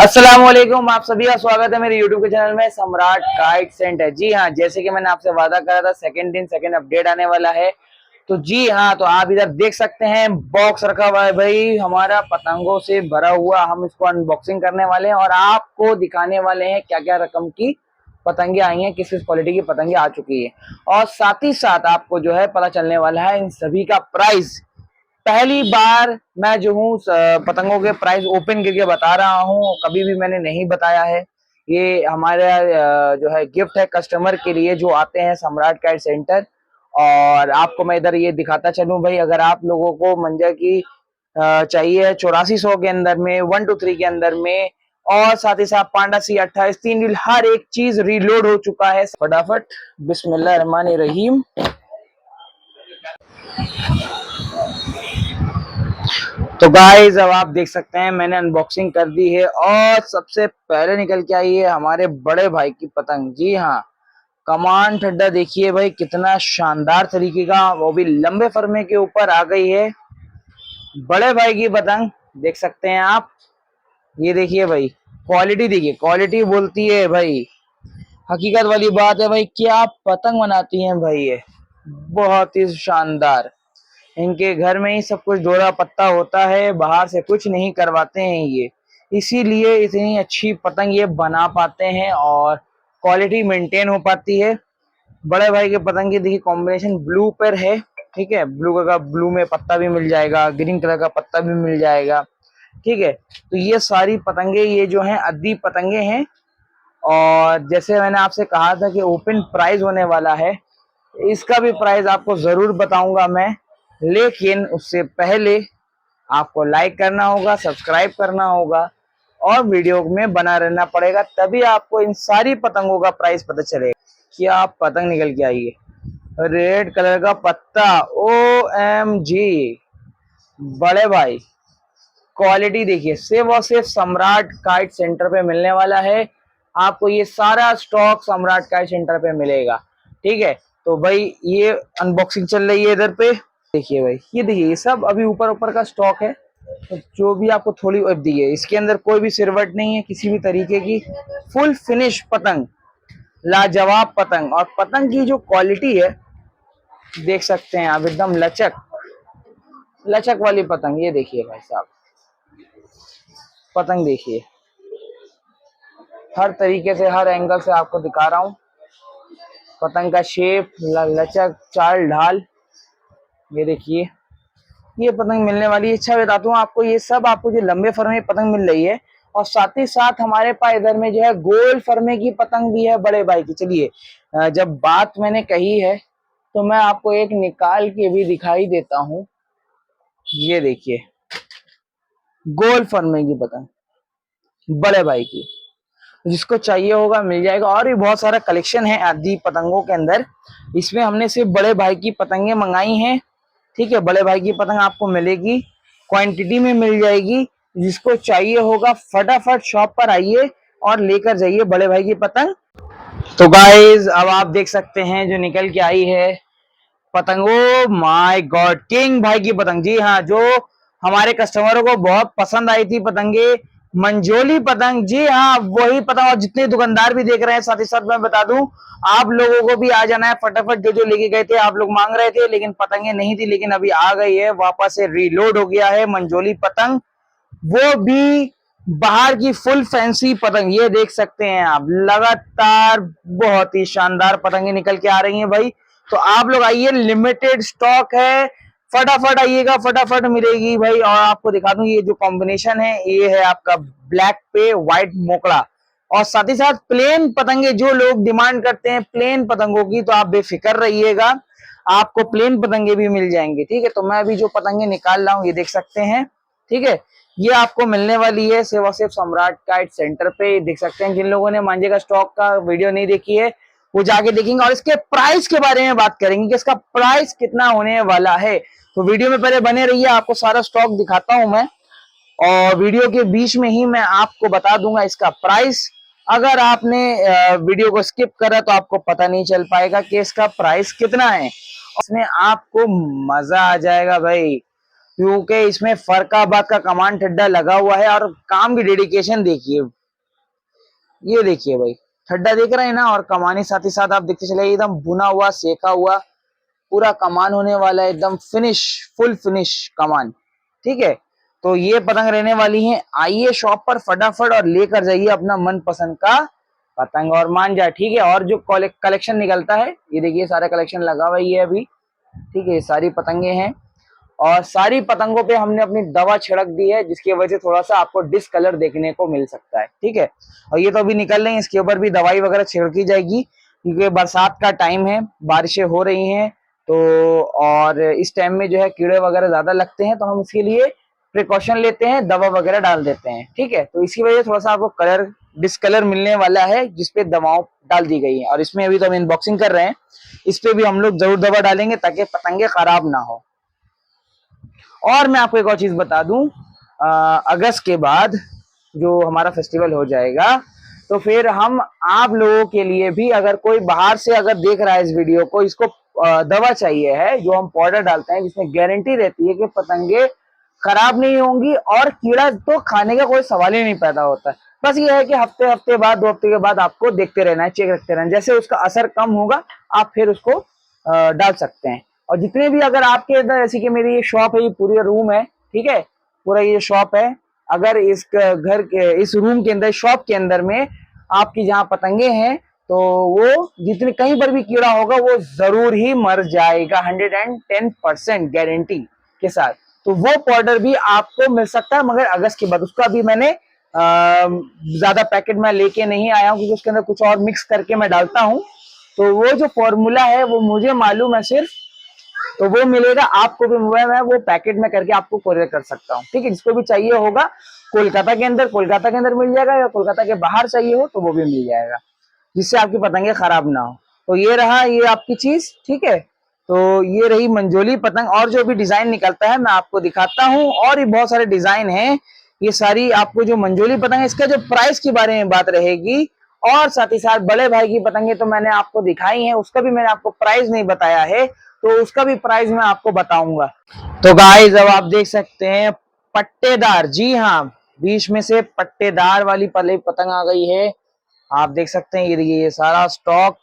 अस्सलाम वालेकुम, आप सभी का स्वागत है मेरे YouTube के चैनल में सम्राट काइट सेंटर। जी हाँ, जैसे कि मैंने आपसे वादा करा था, सेकंड दिन सेकंड अपडेट आने वाला है। तो जी हाँ, तो आप इधर देख सकते हैं बॉक्स रखा हुआ है भाई हमारा पतंगों से भरा हुआ। हम इसको अनबॉक्सिंग करने वाले हैं और आपको दिखाने वाले हैं क्या क्या रकम की पतंगे आई हैं, किस किस क्वालिटी की पतंगे आ चुकी है, और साथ ही साथ आपको जो है पता चलने वाला है इन सभी का प्राइस। पहली बार मैं जो हूँ पतंगों के प्राइस ओपन करके बता रहा हूँ, कभी भी मैंने नहीं बताया है। ये हमारा जो है गिफ्ट है कस्टमर के लिए जो आते हैं सम्राट काइट सेंटर। और आपको मैं इधर ये दिखाता चलूं भाई, अगर आप लोगों को मंजा की चाहिए 8400 के अंदर में, 123 के अंदर में, और साथ ही साथ पांडा सी 28 3 रील हर एक चीज रीलोड हो चुका है। फटाफट बिस्मिल्लाह रहमान रहीम। तो गाइस अब आप देख सकते हैं मैंने अनबॉक्सिंग कर दी है और सबसे पहले निकल के आई है हमारे बड़े भाई की पतंग। जी हाँ, कमान ठड्डा देखिए भाई, कितना शानदार तरीके का, वो भी लंबे फरमे के ऊपर आ गई है बड़े भाई की पतंग। देख सकते हैं आप, ये देखिए भाई, क्वालिटी देखिए, क्वालिटी बोलती है भाई। हकीकत वाली बात है भाई, क्या पतंग बनाती हैं भाई ये, बहुत ही शानदार। इनके घर में ही सब कुछ डोरा पत्ता होता है, बाहर से कुछ नहीं करवाते हैं ये, इसीलिए इतनी अच्छी पतंग ये बना पाते हैं और क्वालिटी मेंटेन हो पाती है। बड़े भाई के पतंग की देखिए कॉम्बिनेशन ब्लू पर है, ठीक है, ब्लू कलर का, ब्लू में पत्ता भी मिल जाएगा, ग्रीन कलर का पत्ता भी मिल जाएगा, ठीक है। तो ये सारी पतंगे ये जो हैं अद्दी पतंगे हैं। और जैसे मैंने आपसे कहा था कि ओपन प्राइस होने वाला है, इसका भी प्राइस आपको जरूर बताऊंगा मैं, लेकिन उससे पहले आपको लाइक करना होगा, सब्सक्राइब करना होगा और वीडियो में बना रहना पड़ेगा, तभी आपको इन सारी पतंगों का प्राइस पता चलेगा। कि आप पतंग निकल के आई है रेड कलर का पत्ता, OMG बड़े भाई, क्वालिटी देखिए, सिर्फ और सिर्फ सम्राट काइट सेंटर पे मिलने वाला है। आपको ये सारा स्टॉक सम्राट काइट सेंटर पे मिलेगा, ठीक है। तो भाई ये अनबॉक्सिंग चल रही है इधर पे, देखिए भाई, ये देखिए, ये सब अभी ऊपर ऊपर का स्टॉक है। तो जो भी आपको थोड़ी दी है, इसके अंदर कोई भी सिरवट नहीं है किसी भी तरीके की, फुल फिनिश पतंग, लाजवाब पतंग। और पतंग की जो क्वालिटी है देख सकते हैं आप, एकदम लचक लचक वाली पतंग। ये देखिए भाई साहब, पतंग देखिए, हर तरीके से हर एंगल से आपको दिखा रहा हूँ पतंग का शेप, लचक, चाल ढाल। ये देखिए, ये पतंग मिलने वाली है। अच्छा बताता हूँ आपको, ये सब आपको जो लंबे फरमे की पतंग मिल रही है, और साथ ही साथ हमारे पास इधर में जो है गोल फरमे की पतंग भी है बड़े भाई की। चलिए, जब बात मैंने कही है तो मैं आपको एक निकाल के भी दिखाई देता हूँ। ये देखिए, गोल फरमे की पतंग बड़े भाई की, जिसको चाहिए होगा मिल जाएगा। और भी बहुत सारा कलेक्शन है आदि पतंगों के अंदर, इसमें हमने सिर्फ बड़े भाई की पतंगे मंगाई हैं, ठीक है। बड़े भाई की पतंग आपको मिलेगी, क्वांटिटी में मिल जाएगी। जिसको चाहिए होगा फटाफट शॉप पर आइए और लेकर जाइए बड़े भाई की पतंग। तो गाइज अब आप देख सकते हैं जो निकल के आई है पतंग, ओ माय गॉड, किंग भाई की पतंग। जी हाँ, जो हमारे कस्टमरों को बहुत पसंद आई थी पतंगे, मंजोली पतंग। जी हाँ, वही पतंग। और जितने दुकानदार भी देख रहे हैं, साथ ही साथ मैं बता दूं, आप लोगों को भी आ जाना है फटाफट। जो जो लेके गए थे, आप लोग मांग रहे थे लेकिन पतंगे नहीं थी, लेकिन अभी आ गई है, वापस से रीलोड हो गया है मंजोली पतंग, वो भी बाहर की फुल फैंसी पतंग। ये देख सकते हैं आप, लगातार बहुत ही शानदार पतंगे निकल के आ रही हैं भाई। तो आप लोग आइए, लिमिटेड स्टॉक है, फटाफट आइएगा, फटाफट मिलेगी भाई। और आपको दिखा दूं, ये जो कॉम्बिनेशन है, ये है आपका ब्लैक पे व्हाइट मोकड़ा, और साथ ही साथ प्लेन पतंगे। जो लोग डिमांड करते हैं प्लेन पतंगों की, तो आप बेफिक्र रहिएगा, आपको प्लेन पतंगे भी मिल जाएंगे, ठीक है। तो मैं अभी जो पतंगे निकाल रहा हूँ, ये देख सकते हैं, ठीक है। ये आपको मिलने वाली है सिर्फ और सिर्फ सम्राट काइट सेंटर पे, देख सकते हैं। जिन लोगों ने मांझे का स्टॉक का वीडियो नहीं देखी है, वो जाके देखेंगे, और इसके प्राइस के बारे में बात करेंगे कि इसका प्राइस कितना होने वाला है। तो वीडियो में पहले बने रहिए, आपको सारा स्टॉक दिखाता हूं मैं, और वीडियो के बीच में ही मैं आपको बता दूंगा इसका प्राइस। अगर आपने वीडियो को स्किप करा तो आपको पता नहीं चल पाएगा कि इसका प्राइस कितना है, इसमें आपको मजा आ जाएगा भाई। क्योंकि इसमें फरकाबाद का कमान ठड्डा लगा हुआ है। और काम की डेडिकेशन देखिए, ये देखिए भाई, ठड्डा देख रहे हैं ना, और कमानी साथ ही साथ आप देखते चले, एकदम बुना हुआ सेका हुआ पूरा कमान होने वाला है, एकदम फिनिश, फुल फिनिश कमान। ठीक है, तो ये पतंग रहने वाली है। आइए शॉप पर फटाफट और लेकर जाइए अपना मनपसंद का पतंग और मान जाए। ठीक है, और जो कलेक्शन निकलता है, ये देखिए सारा कलेक्शन लगा हुआ ही है अभी। ठीक है, ये सारी पतंगे हैं और सारी पतंगों पे हमने अपनी दवा छिड़क दी है, जिसकी वजह से थोड़ा सा आपको डिसकलर देखने को मिल सकता है। ठीक है, और ये तो अभी निकल रही है, इसके ऊपर भी दवाई वगैरह छिड़की जाएगी क्योंकि बरसात का टाइम है, बारिशें हो रही हैं, तो और इस टाइम में जो है कीड़े वगैरह ज्यादा लगते हैं, तो हम इसके लिए प्रिकॉशन लेते हैं, दवा वगैरह डाल देते हैं। ठीक है, तो इसी वजह से थोड़ा सा आपको कलर डिसकलर मिलने वाला है, जिसपे दवाओं डाल दी गई है। और इसमें अभी तो हम अनबॉक्सिंग कर रहे हैं, इस पे भी हम लोग जरूर दवा डालेंगे ताकि पतंगे खराब ना हो। और मैं आपको एक और चीज बता दूं, अगस्त के बाद जो हमारा फेस्टिवल हो जाएगा, तो फिर हम आप लोगों के लिए भी, अगर कोई बाहर से अगर देख रहा है इस वीडियो को, इसको दवा चाहिए है जो हम पाउडर डालते हैं, जिसमें गारंटी रहती है कि पतंगे खराब नहीं होंगी और कीड़ा तो खाने का कोई सवाल ही नहीं पैदा होता। बस ये है कि हफ्ते हफ्ते बाद, 2 हफ्ते के बाद आपको देखते रहना है, चेक रखते रहना है। जैसे उसका असर कम होगा आप फिर उसको डाल सकते हैं। और जितने भी अगर आपके इधर, जैसे कि मेरी ये शॉप है, ये पूरी रूम है, ठीक है, पूरा ये शॉप है, अगर इस घर के इस रूम के अंदर, शॉप के अंदर में आपकी जहाँ पतंगे हैं, तो वो जितने कहीं पर भी कीड़ा होगा वो जरूर ही मर जाएगा, 110% गारंटी के साथ। तो वो पाउडर भी आपको मिल सकता है, मगर अगस्त के बाद। उसका भी मैंने ज्यादा पैकेट में लेके नहीं आया हूँ, क्योंकि उसके अंदर कुछ और मिक्स करके मैं डालता हूँ, तो वो जो फॉर्मूला है वो मुझे मालूम है सिर्फ, तो वो मिलेगा आपको भी। मैं वो पैकेट में करके आपको कोरियर कर सकता हूँ। ठीक है, जिसको भी चाहिए होगा कोलकाता के अंदर, कोलकाता के अंदर मिल जाएगा, या कोलकाता के बाहर चाहिए हो तो वो भी मिल जाएगा, जिससे आपकी पतंगे खराब ना हो। तो ये रहा, ये आपकी चीज। ठीक है, तो ये रही मंजोली पतंग। और जो भी डिजाइन निकलता है मैं आपको दिखाता हूँ, और भी बहुत सारे डिजाइन हैं। ये सारी आपको जो मंजोली पतंग है, इसका जो प्राइस के बारे में बात रहेगी, और साथ ही साथ बड़े भाई की पतंगे तो मैंने आपको दिखाई है, उसका भी मैंने आपको प्राइस नहीं बताया है, तो उसका भी प्राइस मैं आपको बताऊंगा। तो गाइस अब आप देख सकते हैं पट्टेदार, जी हाँ, बीच में से पट्टेदार वाली पतंग आ गई है। आप देख सकते हैं, ये सारा स्टॉक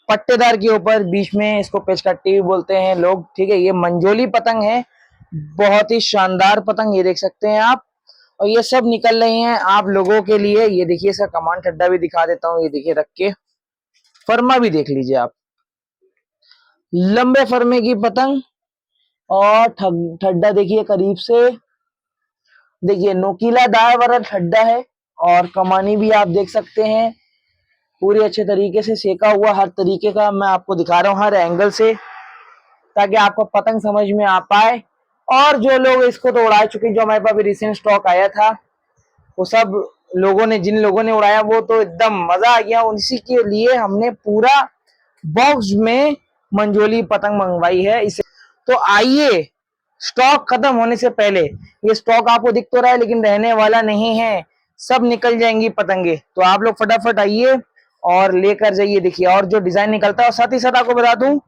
पट्टेदार के ऊपर, बीच में इसको पेचकट्टी भी बोलते हैं लोग। ठीक है, ये मंजोली पतंग है, बहुत ही शानदार पतंग, ये देख सकते हैं आप। और ये सब निकल रही हैं आप लोगों के लिए। ये देखिए, इसका कमान ठड्डा भी दिखा देता हूँ, ये देखिए रख के, फरमा भी देख लीजिए आप, लंबे फरमे की पतंग। और ठड्डा देखिए करीब से, देखिए नोकीला दार वाला ठड्डा है, और कमानी भी आप देख सकते हैं पूरी अच्छे तरीके से सेका हुआ, हर तरीके का मैं आपको दिखा रहा हूँ, हर एंगल से, ताकि आपको पतंग समझ में आ पाए। और जो लोग इसको तो उड़ा चुके, जो हमारे पास भी रिसेंट स्टॉक आया था, वो सब लोगों ने, जिन लोगों ने उड़ाया, वो तो एकदम मजा आ गया। उसी के लिए हमने पूरा बॉक्स में मंजोली पतंग मंगवाई है इसे। तो आइए, स्टॉक खत्म होने से पहले, ये स्टॉक आपको दिख तो रहा है लेकिन रहने वाला नहीं है, सब निकल जाएंगी पतंगे। तो आप लोग फटाफट आइए और लेकर जाइए। देखिए और जो डिजाइन निकलता है। और साथ ही साथ आपको बता दूं,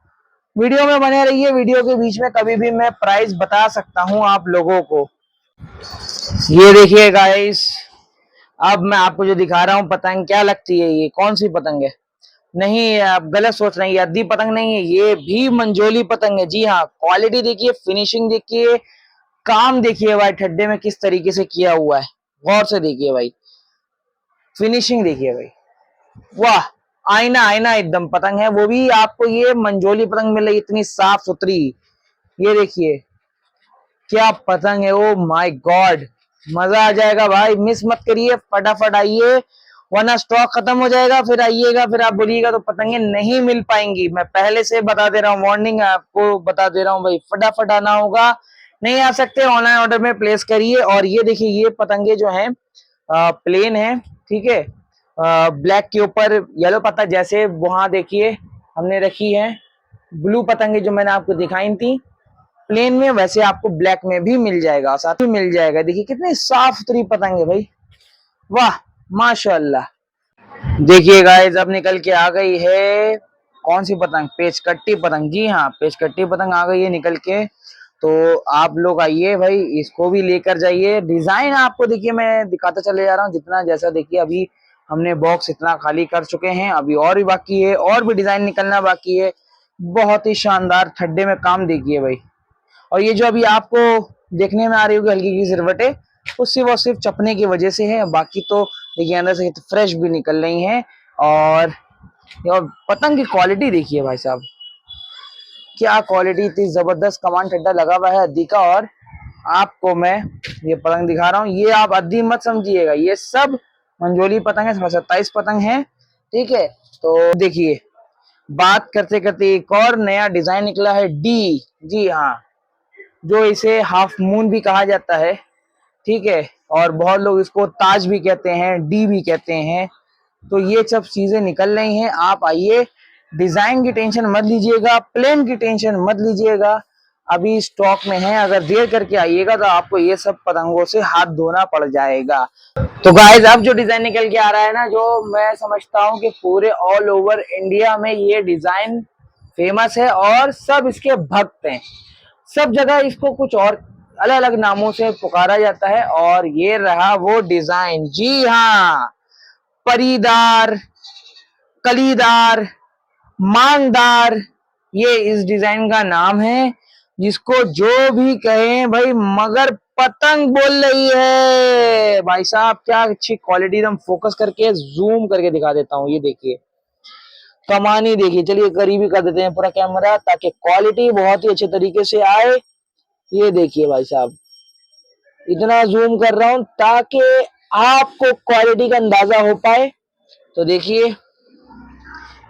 वीडियो में बने रहिए, वीडियो के बीच में कभी भी मैं प्राइस बता सकता हूं आप लोगों को। ये देखिए गाइस, अब मैं आपको जो दिखा रहा हूँ पतंग, क्या लगती है, ये कौन सी पतंग है? नहीं, आप गलत सोच रहे हैं, ये अद्दी पतंग नहीं है, ये भी मंजोली पतंग है। जी हाँ, क्वालिटी देखिए, फिनिशिंग देखिए, काम देखिए भाई, ठड्डे में किस तरीके से किया हुआ है, गौर से देखिए भाई, फिनिशिंग देखिए भाई, वाह, आईना आईना एकदम पतंग है। वो भी आपको ये मंजोली पतंग मिल रही, इतनी साफ सुथरी। ये देखिए क्या पतंग है, ओ माय गॉड, मजा आ जाएगा भाई, मिस मत करिए, फटाफट आइए, वरना स्टॉक खत्म हो जाएगा, फिर आइएगा, फिर आप बोलिएगा तो पतंगे नहीं मिल पाएंगी। मैं पहले से बता दे रहा हूँ, वार्निंग आपको बता दे रहा हूँ भाई, फटाफट आना होगा। नहीं आ सकते, ऑनलाइन ऑर्डर में प्लेस करिए। और ये देखिए, ये पतंगे जो हैं प्लेन है, ठीक है, ब्लैक के ऊपर येलो पत्ता, जैसे वहां देखिए हमने रखी है ब्लू पतंगे जो मैंने आपको दिखाई थी प्लेन में, वैसे आपको ब्लैक में भी मिल जाएगा, साथ में मिल जाएगा। देखिए कितनी साफ सुथरी पतंग है भाई, वाह, माशाल्लाह। देखिए गाइस, अब निकल के आ गई है कौन सी पतंग, पेचकट्टी पतंग। जी हाँ, पेचकट्टी पतंग आ गई है निकल के। तो आप लोग आइए भाई, इसको भी लेकर जाइए। डिजाइन आपको देखिए मैं दिखाता चले जा रहा हूँ जितना, जैसा देखिए अभी हमने बॉक्स इतना खाली कर चुके हैं, अभी और भी बाकी है, और भी डिजाइन निकलना बाकी है। बहुत ही शानदार थड्डे में काम देखिए भाई। और ये जो अभी आपको देखने में आ रही होगी हल्की की सिरवटें, उससे वो सिर्फ चपने की वजह से है, बाकी तो देखिए अंदर से फ्रेश भी निकल रही हैं। और पतंग की क्वालिटी देखिए भाई साहब, क्या क्वालिटी, इतनी जबरदस्त कमान ठड्डा लगा हुआ है अद्दी का। और आपको मैं ये पतंग दिखा रहा हूँ, ये आप अद्दी मत समझिएगा, ये सब मंजोली पतंग है, 27 पतंग है, ठीक है। तो देखिए बात करते करते एक और नया डिजाइन निकला है, डी, जी हाँ, जो इसे हाफ मून भी कहा जाता है, ठीक है। और बहुत लोग इसको ताज भी कहते हैं, डी भी कहते हैं। तो ये सब चीजें निकल रही हैं, आप आइए, डिजाइन की टेंशन मत लीजिएगा, प्लेन की टेंशन मत लीजिएगा, अभी स्टॉक में है। अगर देर करके आइएगा तो आपको ये सब पतंगों से हाथ धोना पड़ जाएगा। तो गाइस अब जो डिजाइन निकल के आ रहा है ना, जो मैं समझता हूँ कि पूरे ऑल ओवर इंडिया में ये डिजाइन फेमस है और सब इसके भक्त हैं। सब जगह इसको कुछ और अलग अलग नामों से पुकारा जाता है, और ये रहा वो डिजाइन, जी हाँ, परीदार, कलीदार, मांगदार, ये इस डिजाइन का नाम है। जिसको जो भी कहें भाई, मगर पतंग बोल रही है भाई साहब। क्या अच्छी क्वालिटी, एकदम फोकस करके जूम करके दिखा देता हूँ, ये देखिए कमानी देखिए। चलिए करीबी कर देते हैं पूरा कैमरा, ताकि क्वालिटी बहुत ही अच्छे तरीके से आए। ये देखिए भाई साहब, इतना जूम कर रहा हूं ताकि आपको क्वालिटी का अंदाजा हो पाए। तो देखिए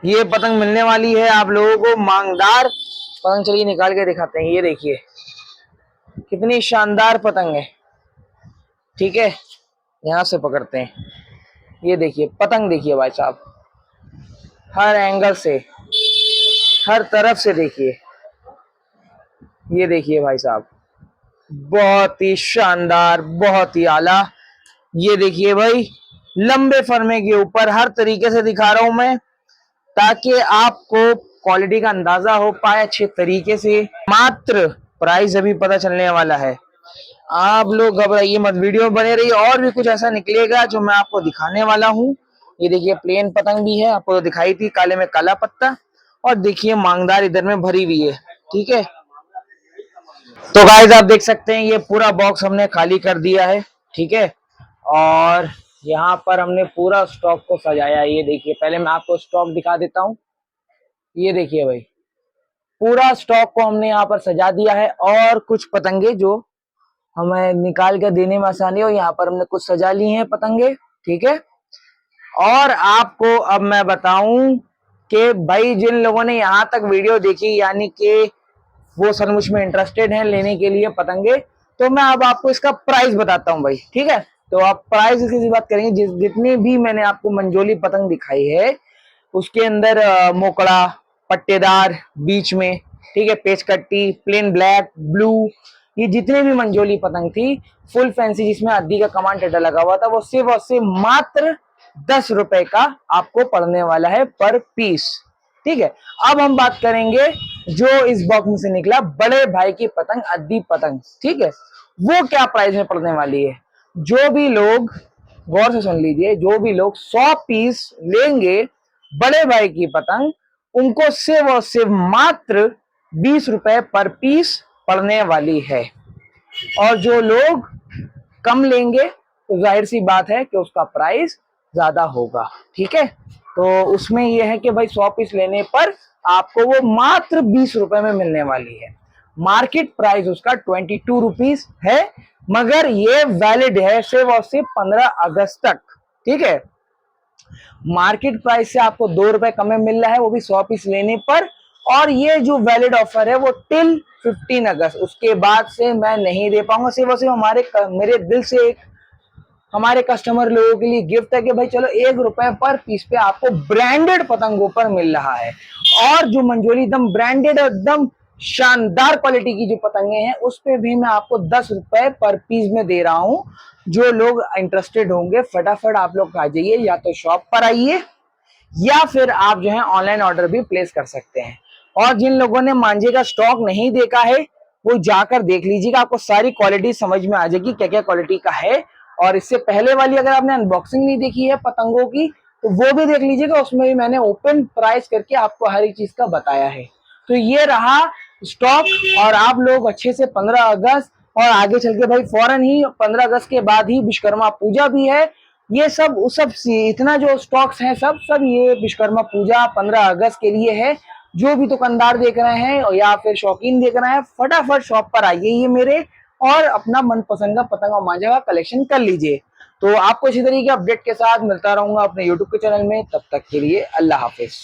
ये पतंग मिलने वाली है आप लोगों को, मांगदार पतंग। चलिए निकाल के दिखाते हैं, ये देखिए कितनी शानदार पतंग है, ठीक है। यहां से पकड़ते हैं, ये देखिए पतंग देखिए भाई साहब, हर एंगल से, हर तरफ से देखिए। ये देखिए भाई साहब, बहुत ही शानदार, बहुत ही आला। ये देखिए भाई, लंबे फरमे के ऊपर हर तरीके से दिखा रहा हूं मैं, ताकि आपको क्वालिटी का अंदाजा हो पाए अच्छे तरीके से। मात्र प्राइस अभी पता चलने वाला है, आप लोग घबराइए मत, वीडियो बने रहिए, और भी कुछ ऐसा निकलेगा जो मैं आपको दिखाने वाला हूँ। ये देखिए प्लेन पतंग भी है, आपको तो दिखाई थी, काले में काला पत्ता, और देखिए मांगदार इधर में भरी हुई है, ठीक है। तो गाइस आप देख सकते हैं ये पूरा बॉक्स हमने खाली कर दिया है, ठीक है। और यहाँ पर हमने पूरा स्टॉक को सजाया है। ये देखिए, पहले मैं आपको स्टॉक दिखा देता हूँ। ये देखिए भाई, पूरा स्टॉक को हमने यहाँ पर सजा दिया है, और कुछ पतंगे जो हमें निकाल कर देने में आसानी हो, यहाँ पर हमने कुछ सजा ली हैं पतंगे, ठीक है। और आपको अब मैं बताऊं कि भाई जिन लोगों ने यहाँ तक वीडियो देखी, यानी कि वो सचमुच में इंटरेस्टेड हैं लेने के लिए पतंगे, तो मैं अब आपको इसका प्राइस बताता हूँ भाई, ठीक है। तो आप प्राइस की बात करेंगे, जितनी भी मैंने आपको मंजोली पतंग दिखाई है, उसके अंदर मोकड़ा, पट्टेदार बीच में, ठीक है, पेचकट्टी, प्लेन ब्लैक, ब्लू, ये जितने भी मंजोली पतंग थी, फुल फैंसी जिसमें अद्दी का कमान टेढ़ा लगा हुआ था, वो सिर्फ और सिर्फ मात्र 10 रुपए का आपको पड़ने वाला है पर पीस, ठीक है। अब हम बात करेंगे जो इस बॉक्स में से निकला, बड़े भाई की पतंग, अद्दी पतंग, ठीक है, वो क्या प्राइस में पड़ने वाली है। जो भी लोग, गौर से सुन लीजिए, जो भी लोग 100 पीस लेंगे बड़े भाई की पतंग, उनको सिर्फ और सिर्फ मात्र 20 रुपए पर पीस पड़ने वाली है। और जो लोग कम लेंगे तो जाहिर सी बात है कि उसका प्राइस ज्यादा होगा, ठीक है। तो उसमें यह है कि भाई 100 पीस लेने पर आपको वो मात्र 20 रुपए में मिलने वाली है। मार्केट प्राइस उसका 22 रुपीज है, मगर ये वैलिड है सिर्फ और सिर्फ 15 अगस्त तक, ठीक है। मार्केट प्राइस से आपको 2 रुपए कम में मिल रहा है, वो भी 100 पीस लेने पर। और ये जो वैलिड ऑफर है वो टिल 15 अगस्त, उसके बाद से मैं नहीं दे पाऊंगा। सिर्फ और सिर्फ मेरे दिल से एक हमारे कस्टमर लोगों के लिए गिफ्ट है कि भाई चलो 1 रुपए पर पीस पे आपको ब्रांडेड पतंगों पर मिल रहा है। और जो मंजोली एकदम ब्रांडेड और एकदम शानदार क्वालिटी की जो पतंगे हैं, उस पे भी मैं आपको 10 रुपए पर पीस में दे रहा हूं। जो लोग इंटरेस्टेड होंगे फटाफट आप लोग आ जाइए, या तो शॉप पर आइए, या फिर आप जो है ऑनलाइन ऑर्डर भी प्लेस कर सकते हैं। और जिन लोगों ने मांझे का स्टॉक नहीं देखा है, वो जाकर देख लीजिएगा, आपको सारी क्वालिटी समझ में आ जाएगी क्या क्या क्वालिटी का है। और इससे पहले वाली अगर आपने अनबॉक्सिंग नहीं देखी है पतंगों की तो वो भी देख लीजिएगा, उसमें भी मैंने ओपन प्राइस करके आपको हर एक चीज का बताया है। तो ये रहा स्टॉक, और आप लोग अच्छे से 15 अगस्त और आगे चल के भाई फौरन ही 15 अगस्त के बाद ही विश्वकर्मा पूजा भी है। ये सब उस सब इतना जो स्टॉक्स हैं सब ये विश्वकर्मा पूजा 15 अगस्त के लिए है। जो भी दुकानदार देख रहे हैं या फिर शौकीन देख रहे हैं, फटाफट शॉप पर आइए ये मेरे, और अपना मनपसंद का पतंग और मांझा का कलेक्शन कर लीजिए। तो आपको इसी तरीके अपडेट के साथ मिलता रहूंगा अपने यूट्यूब के चैनल में। तब तक के लिए अल्लाह हाफिज।